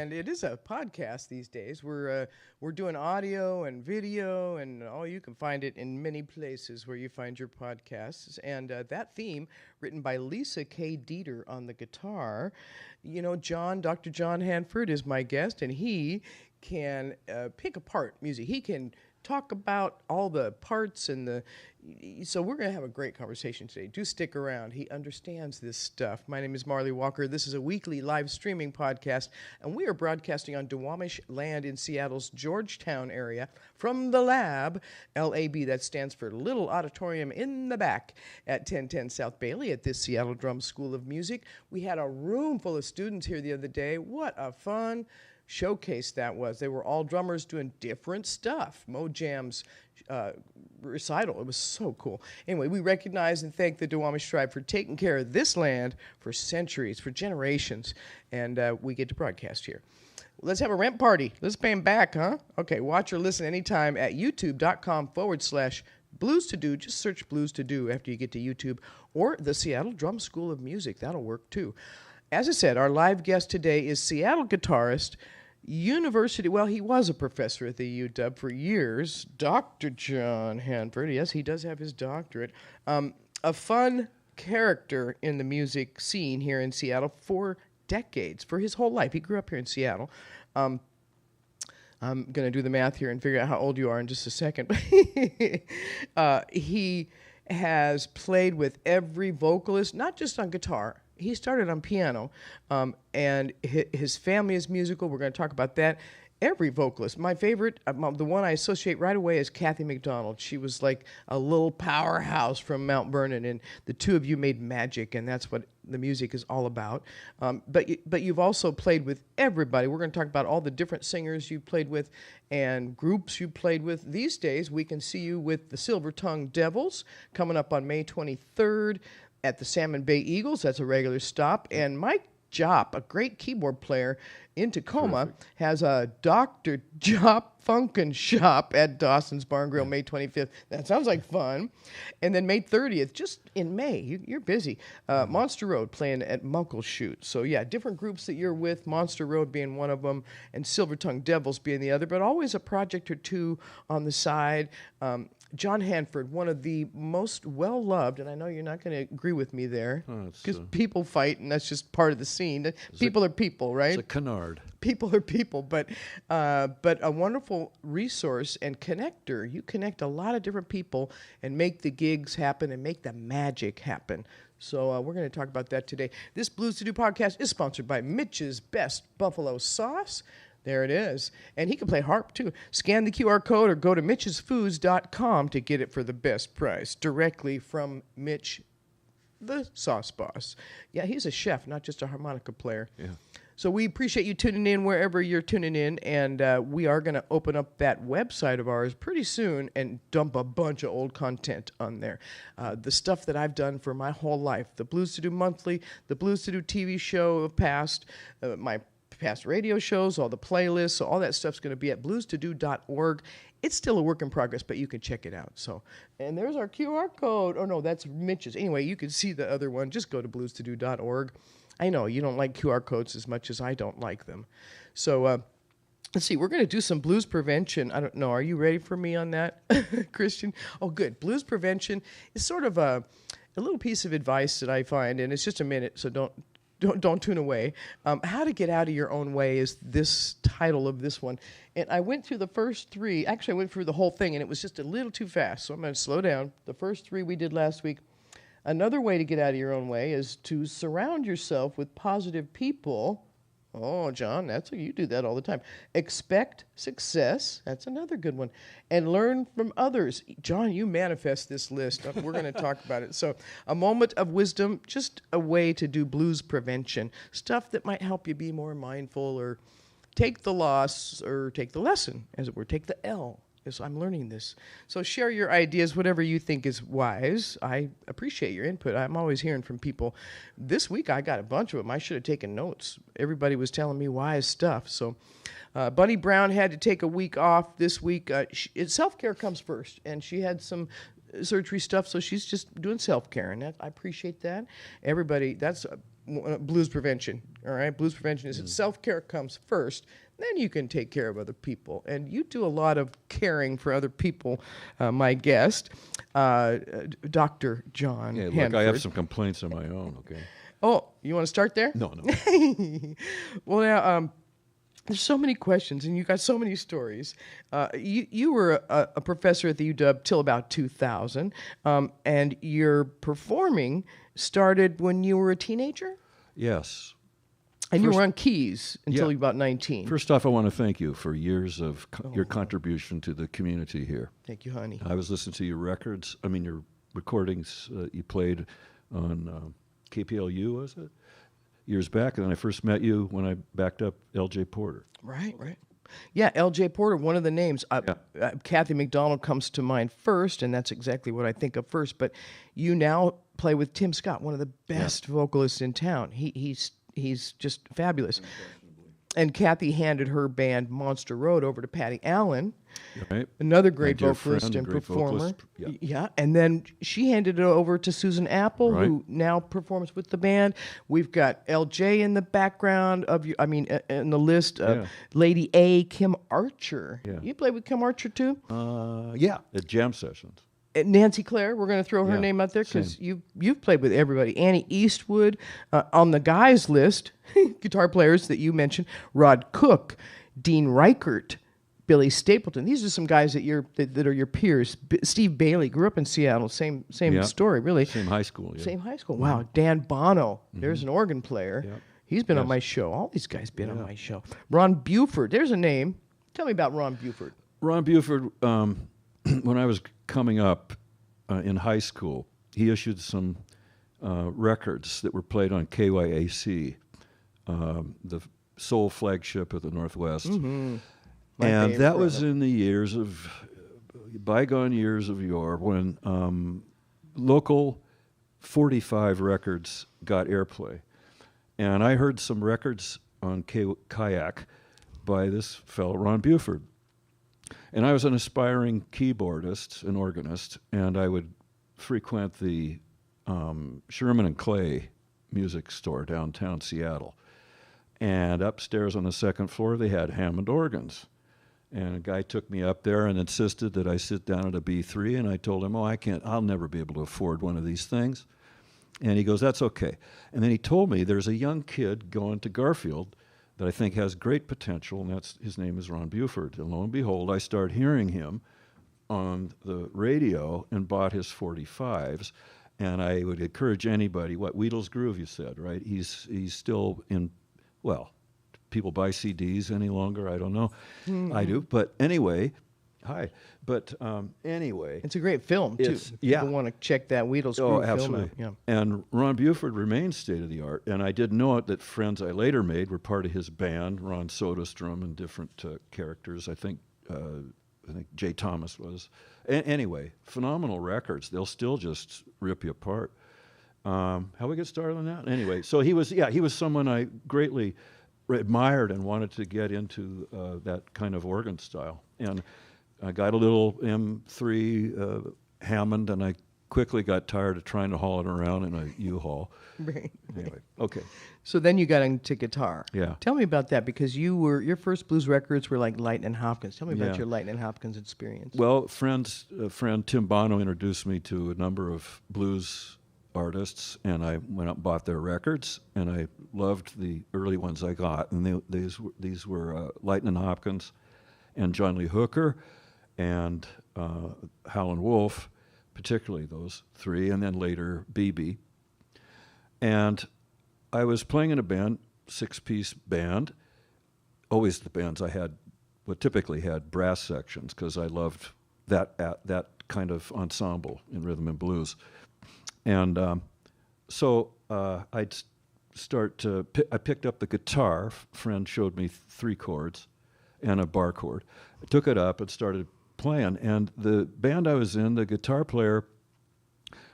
and it is a podcast these days. We're doing audio and video, and you can find it in many places where you find your podcasts. And that theme, written by Lisa K. Dieter on the guitar. You know, Dr. John Hanford is my guest, and he can pick apart music. He can talk about all the parts so we're going to have a great conversation today. Do stick around. He understands this stuff. My name is Marlee Walker. This is a weekly live streaming podcast, and we are broadcasting on Duwamish land in Seattle's Georgetown area from the lab, LAB. That stands for Little Auditorium in the Back at 1010 South Bailey at this Seattle Drum School of Music. We had a room full of students here the other day. What a fun showcase that was. They were all drummers doing different stuff. Mojam's recital. It was so cool. Anyway, we recognize and thank the Duwamish tribe for taking care of this land for centuries, for generations, and we get to broadcast here. Let's have a rent party. Let's pay them back, huh? Okay, watch or listen anytime at youtube.com/Blues to Do. Just search Blues to Do after you get to YouTube, or the Seattle Drum School of Music. That'll work too. As I said, our live guest today is Seattle guitarist, he was a professor at the UW for years, Dr. John Hanford. Yes, he does have his doctorate. A fun character in the music scene here in Seattle for decades, for his whole life. He grew up here in Seattle. I'm going to do the math here and figure out how old you are in just a second. He has played with every vocalist, not just on guitar. He started on piano, and his family is musical. We're going to talk about that. Every vocalist. My favorite, the one I associate right away, is Kathy McDonald. She was like a little powerhouse from Mount Vernon, and the two of you made magic, and that's what the music is all about. But you've also played with everybody. We're going to talk about all the different singers you've played with and groups you played with. These days, we can see you with the Silver Tongue Devils coming up on May 23rd. At the Salmon Bay Eagles. That's a regular stop. And Mike Jopp, a great keyboard player in Tacoma, has a Dr. Jopp Funkin' Shop at Dawson's Barn Grill May 25th. That sounds like fun. And then May 30th, just in May, you're busy. Monster Road playing at Muckleshoot. So yeah, different groups that you're with, Monster Road being one of them, and Silver Tongue Devils being the other, but always a project or two on the side. John Hanford, one of the most well-loved, and I know you're not going to agree with me there, because people fight, and that's just part of the scene. People are people, right? It's a canard. People are people, but a wonderful resource and connector. You connect a lot of different people and make the gigs happen and make the magic happen. So we're going to talk about that today. This Blues to Do podcast is sponsored by Mitch's Best Buffalo Sauce. There it is. And he can play harp, too. Scan the QR code or go to mitchesfoods.com to get it for the best price, directly from Mitch, the sauce boss. Yeah, he's a chef, not just a harmonica player. Yeah. So we appreciate you tuning in wherever you're tuning in, and we are going to open up that website of ours pretty soon and dump a bunch of old content on there. The stuff that I've done for my whole life, the Blues to Do Monthly, the Blues to Do TV show of past, my past radio shows, all the playlists, so all that stuff's going to be at bluestodo.org. It's still a work in progress, but you can check it out. So, and there's our QR code. Oh, no, that's Mitch's. Anyway, you can see the other one. Just go to bluestodo.org. I know you don't like QR codes as much as I don't like them. So, let's see. We're going to do some blues prevention. I don't know. Are you ready for me on that, Christian? Oh, good. Blues prevention is sort of a little piece of advice that I find, and it's just a minute, so don't tune away. How to Get Out of Your Own Way is this title of this one. And I went through the first three. Actually, I went through the whole thing, and it was just a little too fast. So I'm going to slow down. The first three we did last week. Another way to get out of your own way is to surround yourself with positive people. Oh, John, you do that all the time. Expect success. That's another good one. And learn from others. John, you manifest this list. We're going to talk about it. So a moment of wisdom, just a way to do blues prevention. Stuff that might help you be more mindful or take the loss or take the lesson, as it were. Take the L. As I'm learning this. So share your ideas, whatever you think is wise. I appreciate your input. I'm always hearing from people. This week I got a bunch of them. I should have taken notes. Everybody was telling me wise stuff. So Bunny Brown had to take a week off this week. Self-care comes first, and she had some surgery stuff, so she's just doing self-care, and I appreciate that. Everybody, that's blues prevention. All right, blues prevention is that self-care comes first. Then you can take care of other people, and you do a lot of caring for other people. My guest, Dr. John Yeah, Hanford. look, I have some complaints of my own. Okay. Oh, you want to start there? No. Well, now, there's so many questions, and you got so many stories. You were a professor at the UW till about 2000, and your performing started when you were a teenager? Yes. And you were on keys until you were about 19. First off, I want to thank you for years of your contribution to the community here. Thank you, honey. I was listening to your your recordings you played on KPLU, was it? Years back, and then I first met you when I backed up L.J. Porter. Right. Yeah, L.J. Porter, one of the names. Kathy McDonald comes to mind first, and that's exactly what I think of first. But you now play with Tim Scott, one of the best vocalists in town. He's just fabulous. And Kathy handed her band Monster Road over to Patty Allen, another great vocalist and performer. Yeah, and then she handed it over to Susan Apple, who now performs with the band. We've got LJ in the background of you. I mean, in the list of Lady A, Kim Archer. Yeah. You played with Kim Archer too? At jam sessions. Nancy Claire, we're going to throw her name out there because you've played with everybody. Annie Eastwood, on the guys list, guitar players that you mentioned, Rod Cook, Dean Reichert, Billy Stapleton. These are some guys that are your peers. Steve Bailey grew up in Seattle. Same story, really. Same high school. Yeah. Same high school. Wow. Dan Bono, there's an organ player. Yeah. He's been on my show. All these guys been on my show. Ron Buford, there's a name. Tell me about Ron Buford. Ron Buford, when I was coming up in high school, he issued some records that were played on KYAC, the soul flagship of the Northwest. And that was in the bygone years of yore, when local 45 records got airplay. And I heard some records on Kayak by this fellow, Ron Buford. And I was an aspiring keyboardist and organist, and I would frequent the Sherman and Clay music store downtown Seattle. And upstairs on the second floor, they had Hammond organs. And a guy took me up there and insisted that I sit down at a B3, and I told him, I'll never be able to afford one of these things. And he goes, that's okay. And then he told me there's a young kid going to Garfield that I think has great potential, and his name is Ron Buford. And lo and behold, I started hearing him on the radio and bought his 45s. And I would encourage anybody, Wheatl's Groove, you said, right? He's still in, people buy CDs any longer? I don't know. I do. But anyway, anyway. It's a great film, too. People want to check that Wheatl's Groove absolutely. film out. And Ron Buford remains state-of-the-art. And I didn't know it that friends I later made were part of his band, Ron Soderstrom and different characters. I think Jay Thomas was. Anyway, phenomenal records. They'll still just rip you apart. How we get started on that? Anyway, so he was someone I greatly admired and wanted to get into that kind of organ style. And I got a little M3 Hammond, and I quickly got tired of trying to haul it around in a U-Haul. Right. Anyway, okay. So then you got into guitar. Yeah. Tell me about that, because your first blues records were like Lightnin' Hopkins. Tell me about your Lightnin' Hopkins experience. Well, friend Tim Bono introduced me to a number of blues artists, and I went out and bought their records, and I loved the early ones I got. And these were Lightnin' Hopkins and John Lee Hooker and Howlin' Wolf, particularly those three, and then later BB. And I was playing in a band, 6-piece band. Always the bands I had, typically had brass sections, because I loved that kind of ensemble in rhythm and blues. And so I'd I picked up the guitar. Friend showed me 3 chords and a bar chord. I took it up and started playing. And the band I was in, the guitar player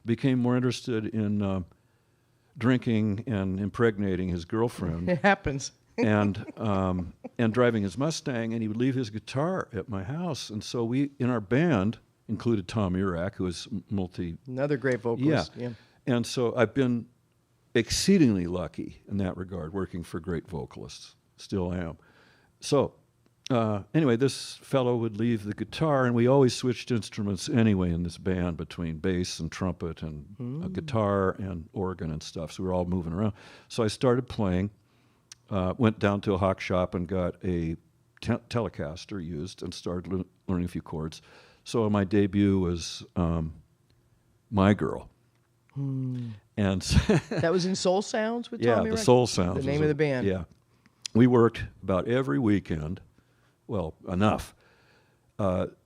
became more interested in drinking and impregnating his girlfriend. It happens. and driving his Mustang, and he would leave his guitar at my house. And so we, in our band, included Tom Urak, who was another great vocalist. Yeah. And so I've been exceedingly lucky in that regard, working for great vocalists. Still am. So anyway, this fellow would leave the guitar, and we always switched instruments anyway in this band between bass and trumpet and a guitar and organ and stuff. So we were all moving around. So I started playing, went down to a hock shop and got a Telecaster used and started learning a few chords. So my debut was My Girl. And that was in Soul Sounds with yeah, Tommy the Rex? Soul Sounds. The name of the band. Yeah. We worked about every weekend, well, enough,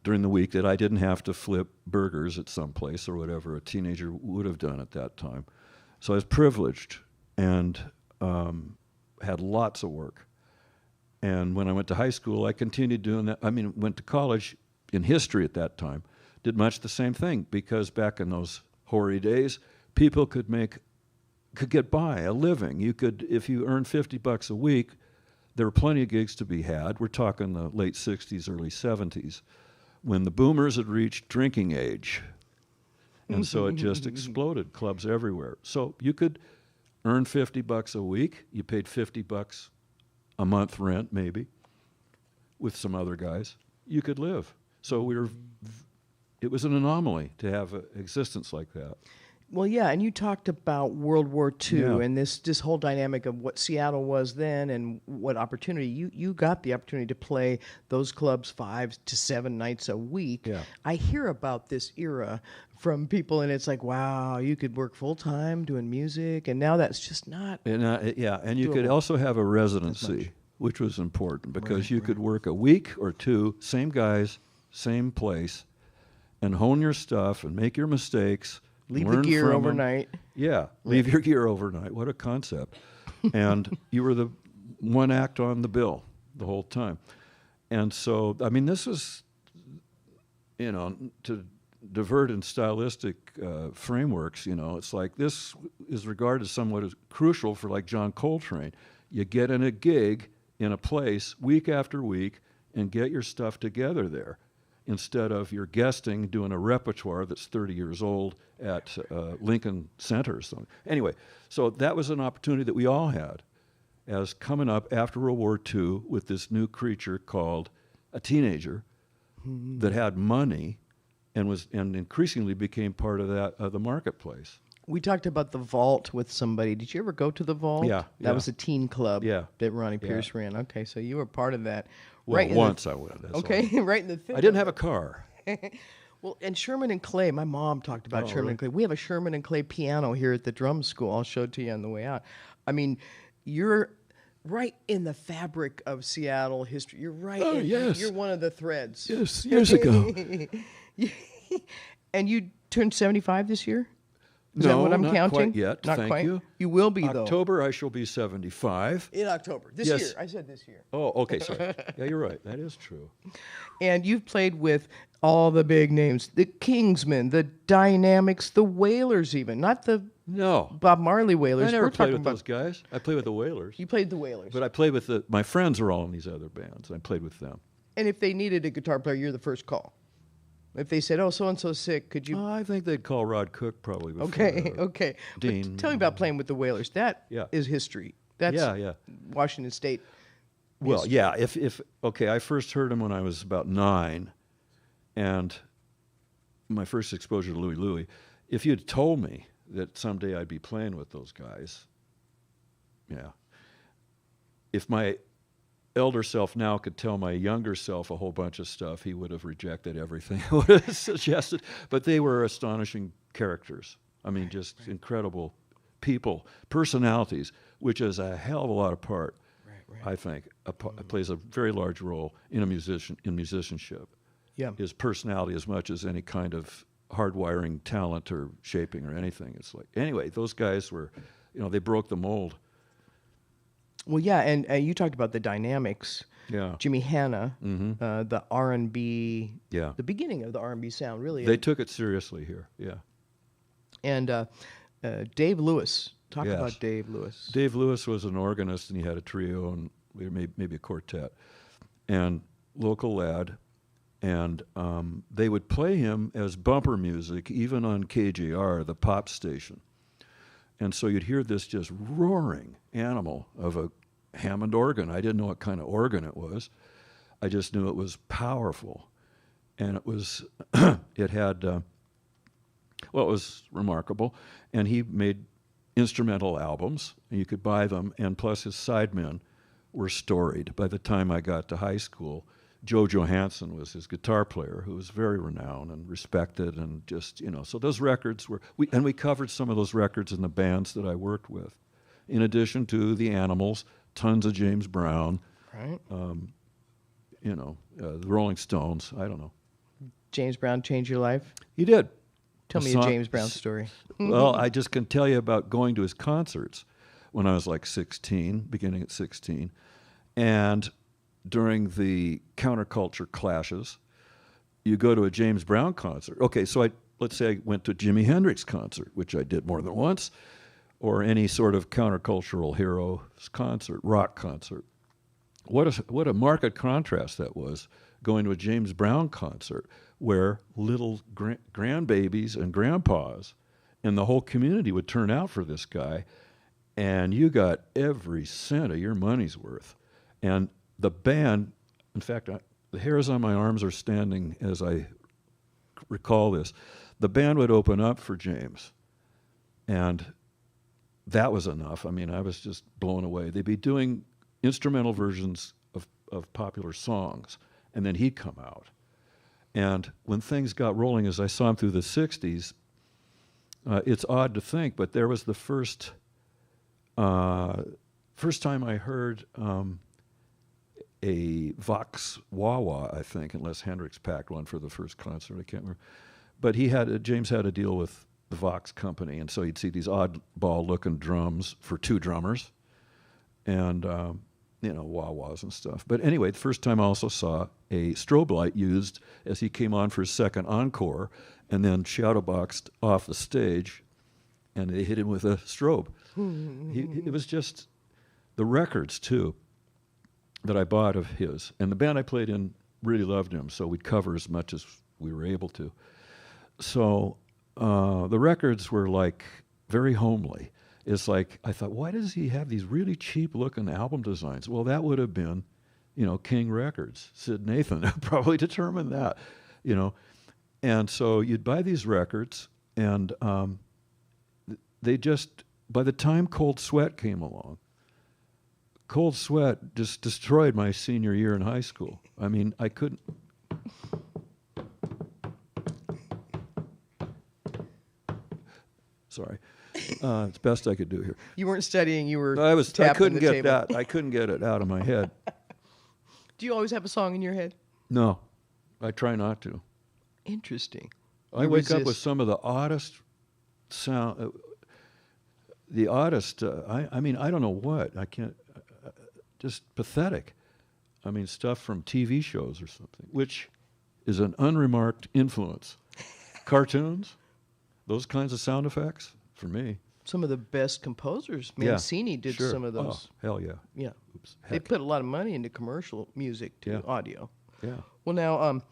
during the week that I didn't have to flip burgers at some place or whatever a teenager would have done at that time. So I was privileged and had lots of work. And when I went to high school, I continued doing that. I mean, went to college in history at that time, did much the same thing, because back in those hoary days, people could get by a living. You could, if you earned $50 a week, there were plenty of gigs to be had. We're talking the late 60s, early 70s, when the boomers had reached drinking age. And so it just exploded, clubs everywhere. So you could earn $50 a week. You paid $50 a month rent, maybe, with some other guys. You could live. So it was an anomaly to have an existence like that. Well, yeah, and you talked about World War II Yeah. and this whole dynamic of what Seattle was then and what opportunity. You got the opportunity to play those clubs 5 to 7 nights a week. Yeah. I hear about this era from people, and it's like, wow, you could work full-time doing music, and now that's just not... And and you could doable. also have a residency, which was important, because you could work a week or two, same guys, same place, and hone your stuff and make your mistakes. Leave the learn gear from 'em. overnight. Yeah, leave your gear overnight. What a concept. And you were the one act on the bill the whole time. And so, I mean, this was, to divert in stylistic frameworks, it's like this is regarded as somewhat as crucial for like John Coltrane. You get in a gig in a place week after week and get your stuff together there, instead of you're guesting doing a repertoire that's 30 years old at Lincoln Center or something. Anyway, so that was an opportunity that we all had as coming up after World War II with this new creature called a teenager that had money and increasingly became part of the marketplace. We talked about the Vault with somebody. Did you ever go to the Vault? Yeah. That was a teen club Yeah. that Ronnie Pierce ran. Okay, so you were part of that. Well, in once I went. That's okay, all. right in the thick I didn't of have a it. car. Well, and Sherman and Clay, my mom talked about Sherman really? and Clay. We have a Sherman and Clay piano here at the drum school. I'll show it to you on the way out. I mean, you're right in the fabric of Seattle history. You're right. Oh, yes. You're one of the threads. Yes, years ago. And you turned 75 this year? Is that No, what I'm not counting? quite yet. Not Thank quite. you. You will be, though. October, I shall be 75. In October. This Yes. year. I said this year. Oh, okay, sorry. Yeah, you're right. That is true. And you've played with all the big names, the Kingsmen, the Dynamics, the Wailers even, not the No. Bob Marley Wailers. I never We're played talking with about, those guys. I played with the Wailers. You played the Wailers. But I played with my friends are all in these other bands. I played with them. And if they needed a guitar player, you're the first call. If they said, oh, so-and-so's sick, could you... I think they'd call Rod Cook probably before. okay, okay. But Dean. tell me about playing with the Wailers. That is Yeah. history. That's Yeah. Washington State. Well, yeah. Okay, I first heard him when I was about 9, and my first exposure to Louie Louie. If you'd told me that someday I'd be playing with those guys, yeah. If my elder self now could tell my younger self a whole bunch of stuff, he would have rejected everything I would have suggested. But they were astonishing characters. I mean, just incredible people, personalities, which is a hell of a lot of part. I think plays a very large role in musicianship. Yeah. Is personality as much as any kind of hardwiring talent or shaping or anything. It's like, anyway, those guys were, they broke the mold. Well, yeah, and you talked about the Dynamics. Yeah. Jimmy Hanna, the R&B, Yeah. the beginning of the R&B sound, really. They took it seriously here. Yeah. And Dave Lewis. Talk Yes. about Dave Lewis. Dave Lewis was an organist, and he had a trio and maybe a quartet, and local lad, and they would play him as bumper music even on KJR, the pop station. And so you'd hear this just roaring animal of a Hammond organ. I didn't know what kind of organ it was. I just knew it was powerful. And it was, it had, well, it was remarkable. And he made instrumental albums, and you could buy them, and plus his sidemen were storied. By the time I got to high school, Joe Johansson was his guitar player, who was very renowned and respected, and just, you know, so those records were, we covered some of those records in the bands that I worked with, in addition to the Animals, tons of James Brown, Right. You know, the Rolling Stones, I don't know. James Brown changed your life? He did. Tell me a James Brown story. Well, I just can tell you about going to his concerts when I was like 16, beginning at 16. And during the counterculture clashes, you go to a James Brown concert. Okay, so let's say I went to a Jimi Hendrix concert, which I did more than once, or any sort of countercultural hero's concert, rock concert. What a marked contrast that was, going to a James Brown concert where little grandbabies and grandpas and the whole community would turn out for this guy, and you got every cent of your money's worth. And the band, in fact, the hairs on my arms are standing as I recall this. The band would open up for James, and that was enough. I mean, I was just blown away. They'd be doing instrumental versions of popular songs, and then he'd come out. And when things got rolling, as I saw him through the 60s, it's odd to think, but there was the first time I heard a Vox wah-wah, I think, unless Hendrix packed one for the first concert, I can't remember. But James had a deal with the Vox company, and so you'd see these oddball-looking drums for two drummers, and you know, wah-wahs and stuff. But anyway, the first time I also saw a strobe light used as he came on for his second encore, and then shadowboxed off the stage, and they hit him with a strobe. It was just the records, too, that I bought of his. And the band I played in really loved him, so we'd cover as much as we were able to. So the records were like very homely. It's like, I thought, why does he have these really cheap-looking album designs? Well, that would have been, you know, King Records. Sid Nathan probably determined that, you know. And so you'd buy these records, and they just, by the time Cold Sweat came along, Cold Sweat just destroyed my senior year in high school. I mean, I couldn't. Sorry. It's best I could do here. You weren't studying, you were I tapping couldn't the get table. that. I couldn't get it out of my head. Do you always have a song in your head? No, I try not to. Interesting. I wake up with some of the oddest sound. The oddest. I mean, I don't know what. I can't. Just pathetic. I mean, stuff from TV shows or something, which is an unremarked influence. Cartoons, those kinds of sound effects for me. Some of the best composers. Mancini did sure. some of those. Oh, hell yeah. Yeah. Oops, They heck. put a lot of money into commercial music to Yeah. audio. Yeah. Well, now,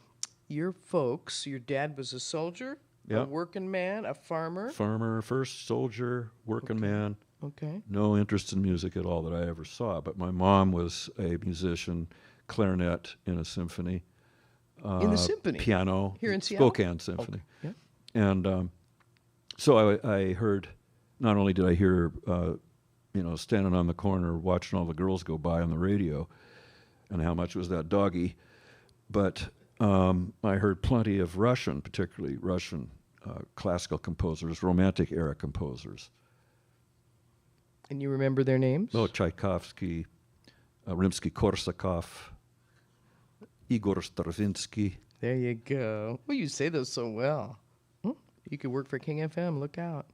your folks, your dad was a soldier, Yeah. a working man, a farmer. Farmer, first soldier, working man. Okay. No interest in music at all that I ever saw. But my mom was a musician, clarinet in a symphony. In the symphony? Piano. Here in Seattle? Spokane Symphony. Yeah. And so I heard, not only did I hear, you know, standing on the corner watching all the girls go by on the radio, and how much was that doggy, but I heard plenty of Russian, particularly Russian classical composers, Romantic era composers. And you remember their names? Oh, Tchaikovsky, Rimsky-Korsakov, Igor Stravinsky. There you go. Well, you say those so well. You could work for King FM. Look out.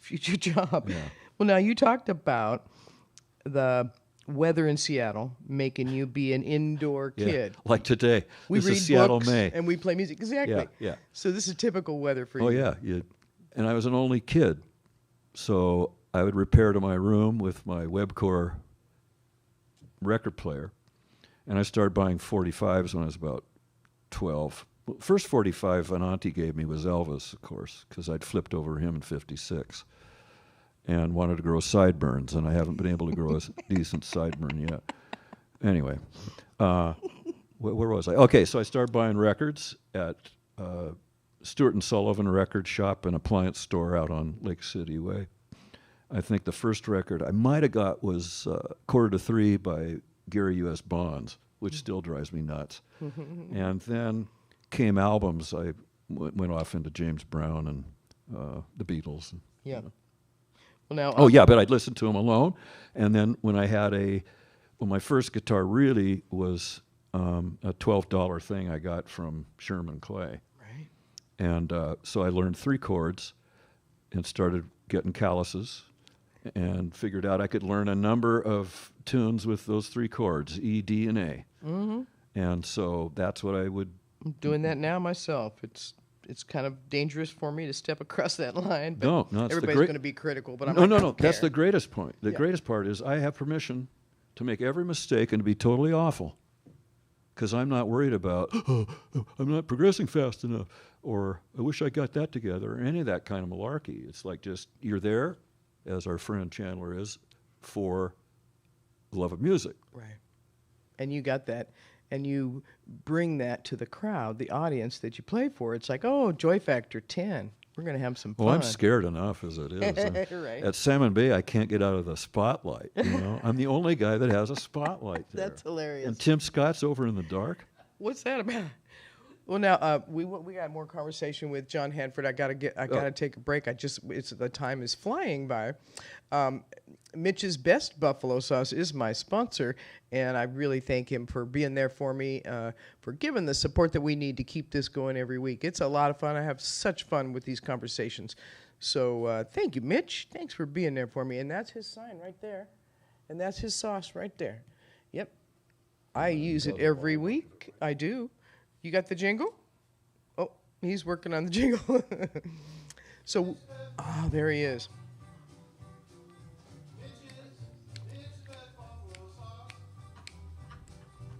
Future job. Yeah. Well, now you talked about the weather in Seattle making you be an indoor kid. Like today. We This read is Seattle, books May. and we play music. Exactly. Yeah, yeah. So this is typical weather for you. Oh, yeah. And I was an only kid. So I would repair to my room with my Webcore record player. And I started buying 45s when I was about 12. Well, first 45 an auntie gave me was Elvis, of course, because I'd flipped over him in 56. and wanted to grow sideburns, and I haven't been able to grow a decent sideburn yet. Anyway, where was I? Okay, so I started buying records at Stewart and Sullivan Record Shop and Appliance Store out on Lake City Way. I think the first record I might have got was Quarter to Three by Gary U.S. Bonds, which still drives me nuts. And then came albums. I went off into James Brown and the Beatles. Yeah. You know. Well, now. Oh yeah, but I'd listen to them alone. And then when I had my first guitar really was a $12 thing I got from Sherman Clay. Right. And so I learned 3 chords and started getting calluses and figured out I could learn a number of tunes with those 3 chords, E, D, and A. Mm-hmm. And so that's what I would... I'm doing that now myself. It's kind of dangerous for me to step across that line. But no, everybody's going to be critical, but I'm no. That's the greatest point. The greatest part is I have permission to make every mistake and to be totally awful, because I'm not worried about, I'm not progressing fast enough, or I wish I got that together, or any of that kind of malarkey. It's like just, you're there, as our friend Chandler is, for the love of music. Right. And you got that. And you bring that to the crowd, the audience that you play for. It's like, oh, Joy Factor 10. We're going to have some fun. Well, I'm scared enough as it is. Right. At Salmon Bay, I can't get out of the spotlight. I'm the only guy that has a spotlight there. That's hilarious. And Tim Scott's over in the dark. What's that about? Well, now we got more conversation with John Hanford. I gotta take a break. The time is flying by. Mitch's Best Buffalo Sauce is my sponsor, and I really thank him for being there for me, for giving the support that we need to keep this going every week. It's a lot of fun. I have such fun with these conversations. So thank you, Mitch. Thanks for being there for me. And that's his sign right there, and that's his sauce right there. Yep, I use it every week. I do. You got the jingle? Oh, he's working on the jingle. So, there he is.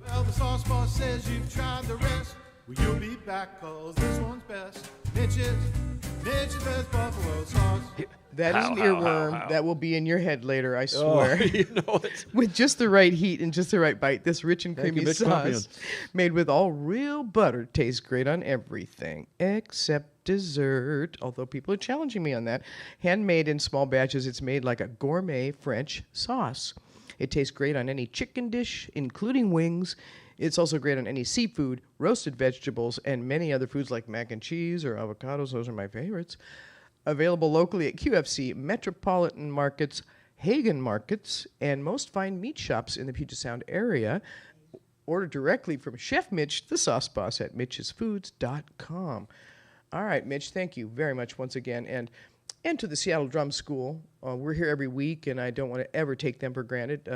Well, the sauce boss says you've tried the rest. Well, you'll be back, cause this one's best. Mitch's Best Buffalo Sauce. That is an earworm that will be in your head later, I swear. Oh, With just the right heat and just the right bite, this rich and creamy Mitch sauce Pumpian. made with all real butter tastes great on everything except dessert, although people are challenging me on that. Handmade in small batches, it's made like a gourmet French sauce. It tastes great on any chicken dish, including wings. It's also great on any seafood, roasted vegetables, and many other foods like mac and cheese or avocados. Those are my favorites. Available locally at QFC, Metropolitan Markets, Hagen Markets, and most fine meat shops in the Puget Sound area. Order directly from Chef Mitch, the sauce boss, at mitchesfoods.com. All right, Mitch, thank you very much once again. And to the Seattle Drum School. We're here every week, and I don't want to ever take them for granted.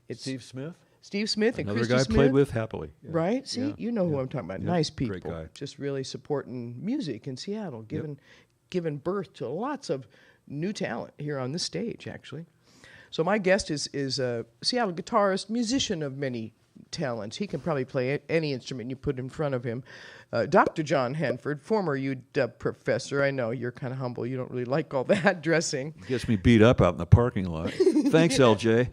It's Steve Smith? Steve Smith and Another Krista guy Smith. played with happily. Yeah. Right? See, Yeah. you know who I'm talking about. Yeah. Nice people. Great guy. Just really supporting music in Seattle, giving birth to lots of new talent here on this stage, actually. So my guest is a Seattle guitarist, musician of many talents. He can probably play any instrument you put in front of him. Dr. John Hanford, former UW professor. I know you're kind of humble. You don't really like all that dressing. Gets me beat up out in the parking lot. Thanks, LJ.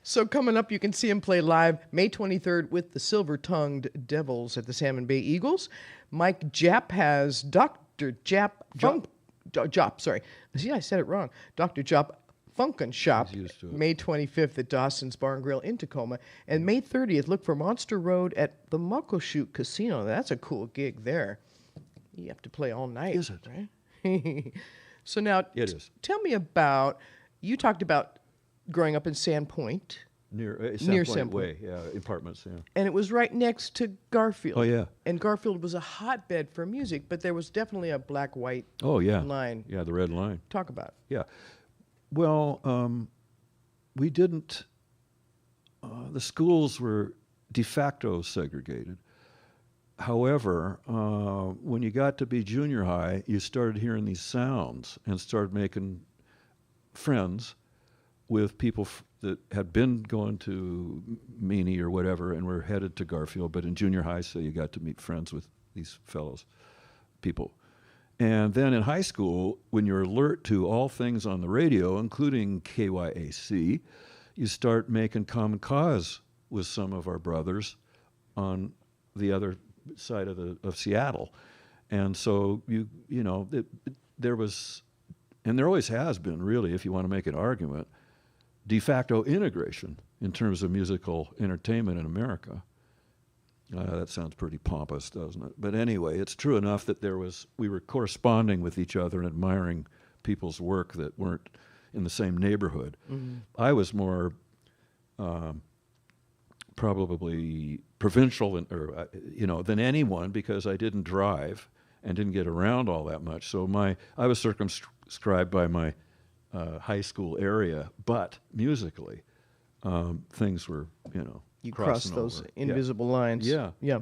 So coming up, you can see him play live May 23rd with the Silver-Tongued Devils at the Salmon Bay Eagles. Mike Japp has Dr. Jop, sorry. See, I said it wrong. Dr. Jop Funkin' Shop, He's used to it. May 25th at Dawson's Bar and Grill in Tacoma. And May 30th, look for Monster Road at the Muckleshoot Casino. That's a cool gig there. You have to play all night. Is it? Right? So now, It is. Tell me about, you talked about growing up in Sandpoint. Near Near Sandpoint Sandpoint. Way, yeah, apartments, yeah. And it was right next to Garfield. Oh, yeah. And Garfield was a hotbed for music, but there was definitely a black-white Oh, yeah. line. Yeah, the red line. Talk about it. Yeah. Well, we didn't, the schools were de facto segregated. However, when you got to be junior high, you started hearing these sounds and started making friends with people that had been going to Meany or whatever and were headed to Garfield, but in junior high, so you got to meet friends with these fellows, people. And then in high school, when you're alert to all things on the radio, including KYAC, you start making common cause with some of our brothers on the other side of Seattle. And so there was, and there always has been, really, if you want to make an argument, de facto integration in terms of musical entertainment in America. That sounds pretty pompous, doesn't it? But anyway, it's true enough that we were corresponding with each other and admiring people's work that weren't in the same neighborhood. Mm-hmm. I was more probably provincial than anyone, because I didn't drive and didn't get around all that much. So I was circumscribed by my high school area, but musically, things were, you crossed those over. invisible lines. Yeah. Yeah.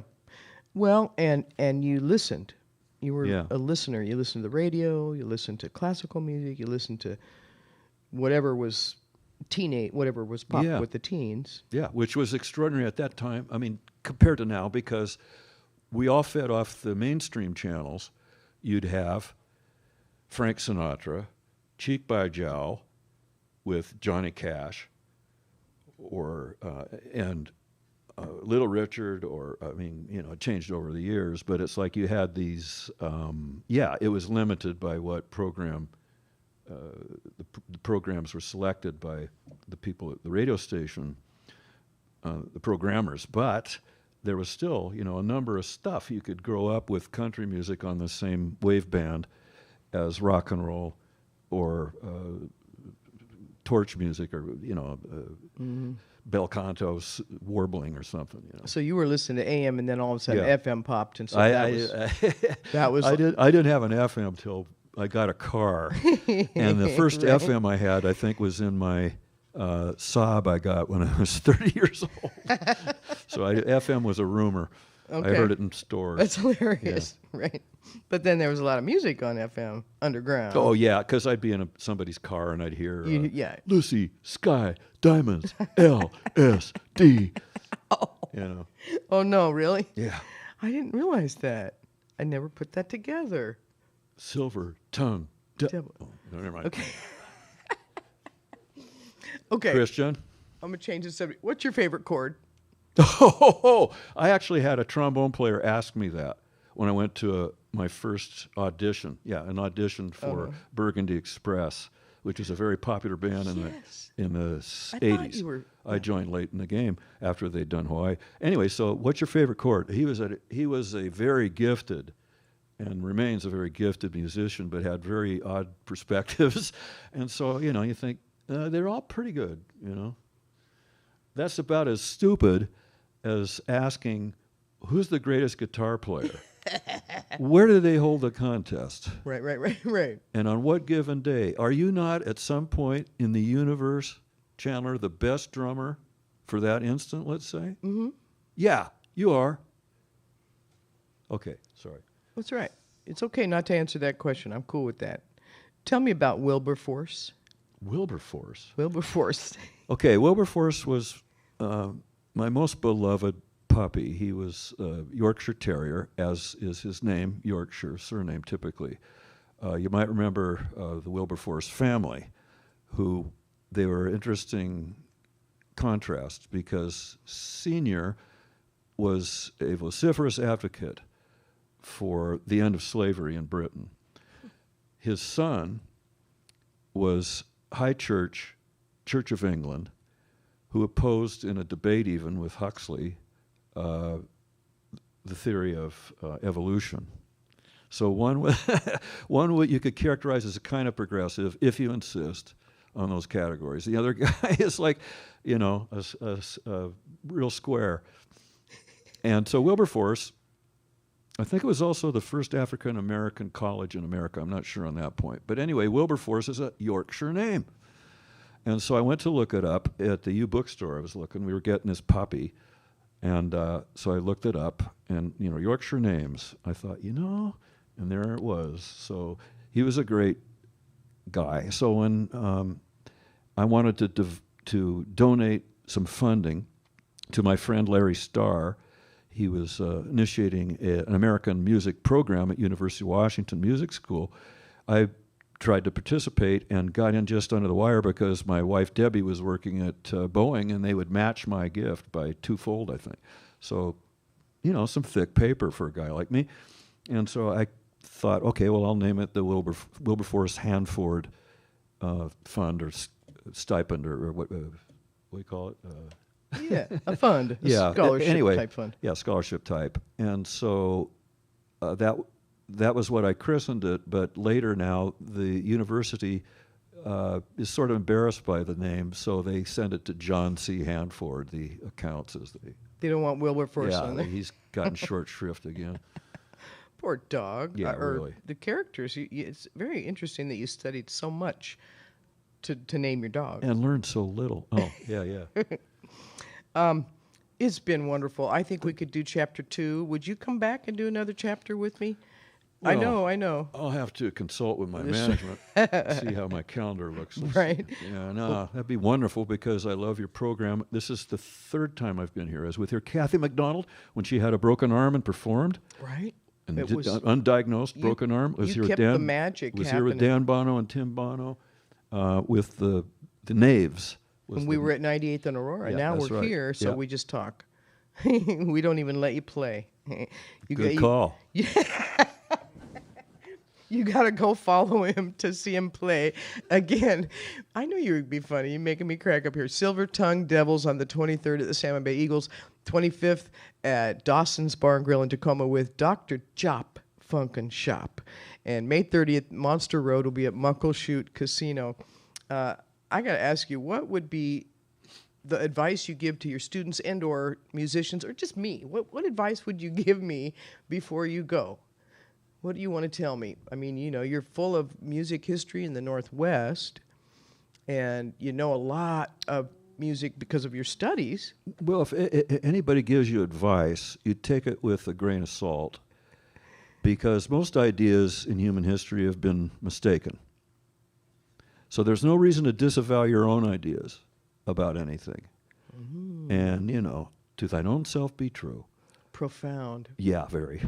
Well, and you listened. You were a listener. You listened to the radio, you listened to classical music, you listened to whatever was pop with the teens. Yeah, which was extraordinary at that time. I mean, compared to now, because we all fed off the mainstream channels. You'd have Frank Sinatra, Cheek by Jowl with Johnny Cash, or Little Richard, or it changed over the years, but it's like you had these. It was limited by what program. The programs were selected by the people at the radio station, the programmers, but there was still, a number of stuff. You could grow up with country music on the same wave band as rock and roll, or torch music, or bel canto warbling or something. So you were listening to AM, and then all of a sudden FM popped, and so that was. I didn't have an FM till I got a car, and the first right. FM I had, I think, was in my Saab I got when I was 30 years old. So FM was a rumor. Okay. I heard it in stores. That's hilarious, right? But then there was a lot of music on FM underground. Oh yeah, because I'd be in somebody's car and I'd hear Lucy, Sky, Diamonds, LSD. Oh no, really? Yeah. I didn't realize that. I never put that together. Silver tongue. Devil. Oh, no, never mind. Okay. Okay. Christian? I'm going to change the subject. What's your favorite chord? I actually had a trombone player ask me that when I went to my first audition. Yeah, an audition for Burgundy Express, which is a very popular band in the 80s. I joined late in the game after they'd done Hawaii. Anyway, so what's your favorite chord? He was a very gifted and remains a very gifted musician, but had very odd perspectives. And so, you think, they're all pretty good, That's about as stupid as asking, who's the greatest guitar player? Where do they hold the contest? Right. And on what given day? Are you not, at some point in the universe, Chandler, the best drummer for that instant, let's say? Mm-hmm. Yeah, you are. Okay, sorry. That's right. It's okay not to answer that question. I'm cool with that. Tell me about Wilberforce. Wilberforce. Okay, Wilberforce was my most beloved puppy. He was a Yorkshire Terrier, as is his name, Yorkshire surname typically. You might remember the Wilberforce family, who they were interesting contrast, because Senior was a vociferous advocate for the end of slavery in Britain. His son was High Church of England, who opposed in a debate even with Huxley the theory of evolution. So one you could characterize as a kind of progressive, if you insist on those categories. The other guy is like, a real square. And so Wilberforce, I think it was also the first African-American college in America. I'm not sure on that point. But anyway, Wilberforce is a Yorkshire name. And so I went to look it up at the U bookstore. I was looking. We were getting this puppy. And so I looked it up. And, Yorkshire names. I thought, and there it was. So he was a great guy. So when I wanted to donate some funding to my friend Larry Starr, he was initiating an American music program at University of Washington Music School. I tried to participate and got in just under the wire because my wife Debbie was working at Boeing, and they would match my gift by twofold, I think. So, some thick paper for a guy like me. And so I thought, okay, well, I'll name it the Wilberforce Hanford Fund or stipend or what do you call it? Yeah, a fund, a scholarship type fund. Yeah, scholarship type. And so that was what I christened it, but later now the university is sort of embarrassed by the name, so they send it to John C. Hanford, the accounts as They don't want Wilberforce on there. Yeah, he's gotten short shrift again. Poor dog. Yeah, really. The characters, it's very interesting that you studied so much to name your dog. And learned so little. Oh, yeah. It's been wonderful. I think we could do chapter 2. Would you come back and do another chapter with me? Well, I know. I'll have to consult with my management, see how my calendar looks. Right. Yeah, no, that'd be wonderful because I love your program. This is the third time I've been here. I was with your Kathy McDonald when she had a broken arm and performed. Right. And undiagnosed broken arm. Was you here kept Dan, the magic was happening. here with Dan Bono and Tim Bono with the Knaves. When we were at 98th and Aurora. Yeah, now that's we're right. here, so Yeah. we just talk. We don't even let you play. Good call. You got to go follow him to see him play. Again, I knew you would be funny. You're making me crack up here. Silver Tongue Devils on the 23rd at the Salmon Bay Eagles, 25th at Dawson's Bar and Grill in Tacoma with Dr. Jop Funkin' Shop. And May 30th, Monster Road will be at Muckleshoot Casino. I got to ask you, what would be the advice you give to your students and or musicians, or just me? What advice would you give me before you go? What do you want to tell me? I mean, you're full of music history in the Northwest, and you know a lot of music because of your studies. Well, if anybody gives you advice, you take it with a grain of salt, because most ideas in human history have been mistaken. So there's no reason to disavow your own ideas about anything. Mm-hmm. And, to thine own self be true. Profound. Yeah, very.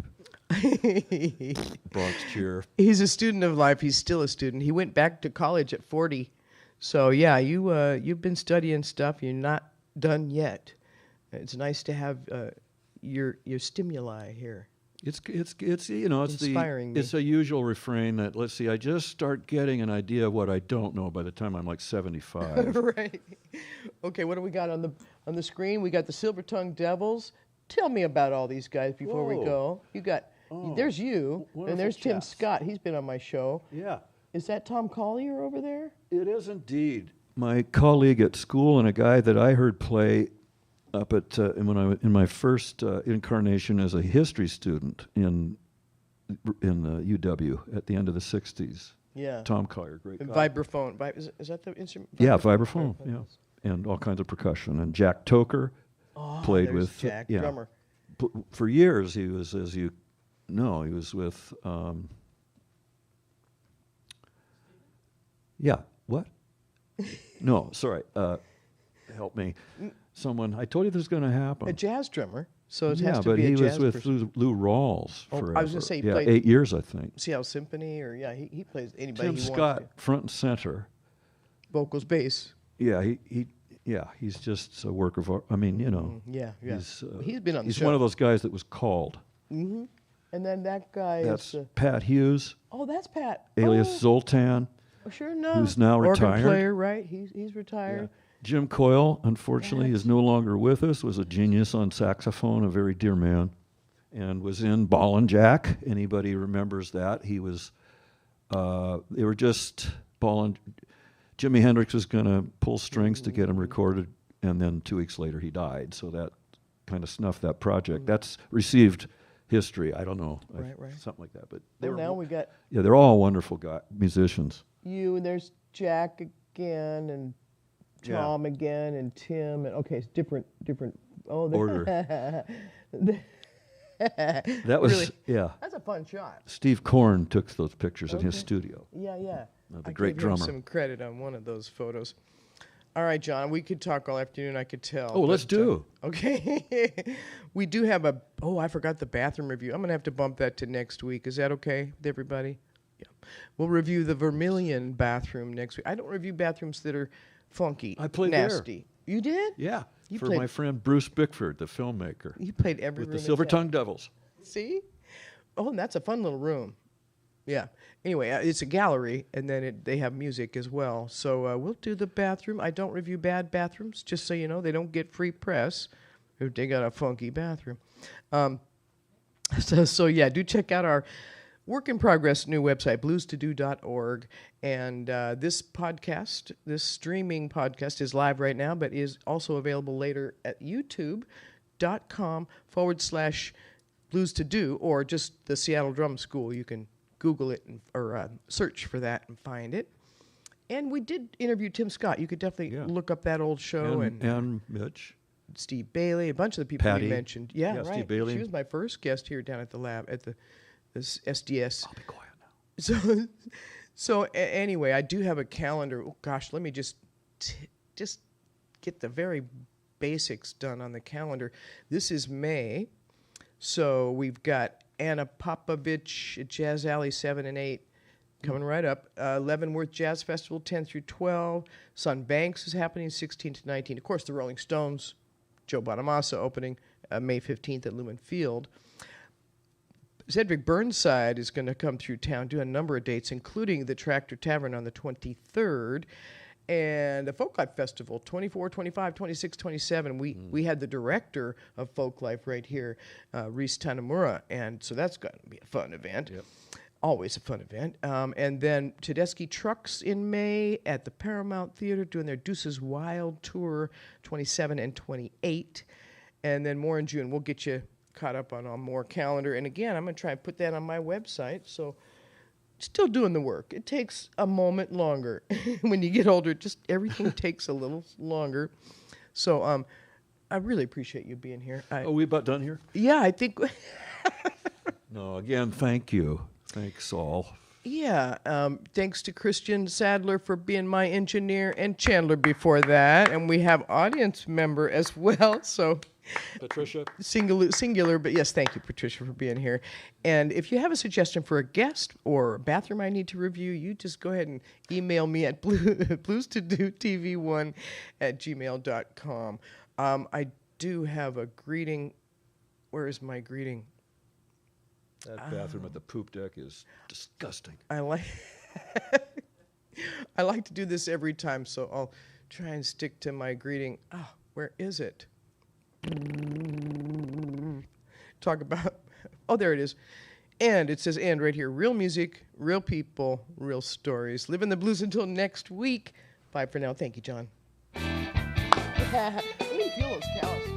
Bronx cheer. He's a student of life. He's still a student. He went back to college at 40. So, yeah, you've been studying stuff. You're not done yet. It's nice to have your stimuli here. It's inspiring me. It's a usual refrain that, let's see, I just start getting an idea of what I don't know by the time I'm like 75. Right. Okay, what do we got on the screen? We got the Silver Tongue Devils. Tell me about all these guys before we go. You got there's you, and there's Tim Scott. He's been on my show. Yeah. Is that Tom Collier over there? It is indeed. My colleague at school and a guy that I heard play up at when I was in my first incarnation as a history student in UW at the end of the 60s. Yeah. Tom Collier, great and guy. vibraphone. Is that the instrument? Yeah, vibraphone. Yeah, and all kinds of percussion. And Jack Toker played with Jack, drummer. For years, he was, as you know, he was with. Yeah. What? No, sorry. Help me. Someone. I told you this was going to happen. A jazz drummer. So it yeah, has to but be a he jazz was with person. Lou Rawls forever. I was going to say he yeah, played 8 years, I think. Seattle Symphony, or he plays anybody Tim he Scott, wants to. front and center. Vocals, bass. Yeah, he's just a work of art. I mean, Yeah. He's been on the He's show. one of those guys that was called. Mm-hmm. And then that guy That's is... Pat Hughes, that's Pat. alias Zoltan. Sure enough. Who's now Organ retired. player, right? He's retired. Yeah. Jim Coyle, unfortunately, is no longer with us, was a genius on saxophone, a very dear man, and was in Ball and Jack. Anybody remembers that? He was, they were just Ball and... Jimi Hendrix was going to pull strings to get him recorded, and then 2 weeks later he died. So that kind of snuffed that project. That's received history. I don't know, Right. something like that. But Now we got they're all wonderful musicians. you, and there's Jack again, and Tom again, and Tim, and it's different. Oh, Order. That was really, That's a fun shot. Steve Korn took those pictures in his studio. Yeah. The great gave him drummer. some credit on one of those photos. All right, John, we could talk all afternoon, I could tell. Oh, let's do. Okay. We do have I forgot the bathroom review. I'm going to have to bump that to next week. Is that okay with everybody? Yeah. We'll review the Vermilion bathroom next week. I don't review bathrooms that are funky, I played nasty. You did? Yeah, You for played- my friend Bruce Bickford, the filmmaker, You played every with room the in Silver town. Tongue Devils. See? Oh, and that's a fun little room. Yeah. Anyway, it's a gallery, and then they have music as well. So we'll do the bathroom. I don't review bad bathrooms, just so you know. They don't get free press if they got a funky bathroom. So yeah, do check out our work in progress new website, blues2do.org. And this podcast, this streaming podcast, is live right now, but is also available later at youtube.com/blues2do, or just the Seattle Drum School. You can Google it or search for that and find it. And we did interview Tim Scott. You could definitely look up that old show. And Mitch. Steve Bailey, a bunch of the people Patty. we mentioned. Yeah, right. Steve Bailey. She was my first guest here down at the lab, at this SDS. I'll be quiet now. So anyway, I do have a calendar. Oh, gosh, let me just get the very basics done on the calendar. This is May. So we've got Anna Popovich at Jazz Alley 7 and 8 coming right up. Leavenworth Jazz Festival 10 through 12. Sun Banks is happening 16 to 19. Of course, the Rolling Stones, Joe Bonamassa opening May 15th at Lumen Field. Cedric Burnside is going to come through town, do a number of dates, including the Tractor Tavern on the 23rd. And the Folklife Festival, 24, 25, 26, 27. We had the director of Folklife right here, Reese Tanamura, and so that's going to be a fun event. Yep. Always a fun event. And then Tedeschi Trucks in May at the Paramount Theater doing their Deuces Wild Tour, 27 and 28. And then more in June. We'll get you caught up on more calendar. And again, I'm going to try and put that on my website, so... Still doing the work. It takes a moment longer. When you get older, just everything takes a little longer. So I really appreciate you being here. Are we about done here? Yeah, I think... No, again, thank you. Thanks all. Yeah, thanks to Christian Sadler for being my engineer, and Chandler before that. And we have audience member as well, so... Patricia? Singular, but yes, thank you, Patricia, for being here. And if you have a suggestion for a guest or a bathroom I need to review, you just go ahead and email me at blues2do tv1@gmail.com. I do have a greeting. Where is my greeting? That bathroom at the poop deck is disgusting. I like to do this every time, so I'll try and stick to my greeting. Where is it? Talk about, there it is. And it says, and right here, real music, real people, real stories. Live in the blues until next week. Bye for now. Thank you, John. Let me feel those calluses.